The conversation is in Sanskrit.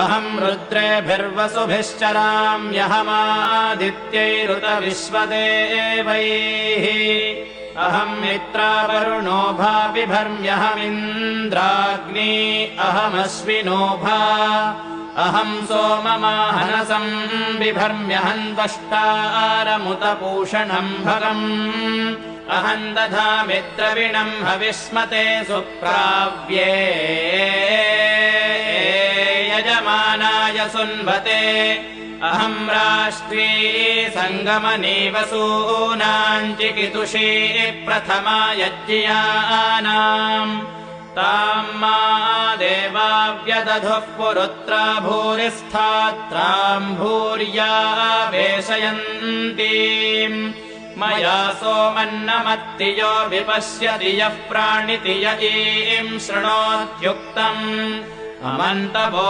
अहम् रुद्रेभिर्वसुभिश्चराम्यहमादित्यैरुत विश्वदेवैः अहम् मित्रावरुणो भापिभर्म्यहमिन्द्राग्नी अहमश्विनोभा अहम् सोममाहनसम् बिभर्म्यहम् त्वष्टारमुत पूषणम् भगम् अहम् दधामिद्रविणम् हविष्मते सुप्राव्ये यजमानाय सुन्वते अहम् राष्ट्री सङ्गमनी वसूनाम् चिकितुषी प्रथमा यज्ञियानाम् ताम् मा देवाव्यदधुः पुरुत्रा भूरिस्थात्राम् भूर्या वेशयन्तीम् मया सोमन्नमत्तियो विपश्यति यः प्राणिति य ईम् शृणोत्युक्तम् अमन्तवो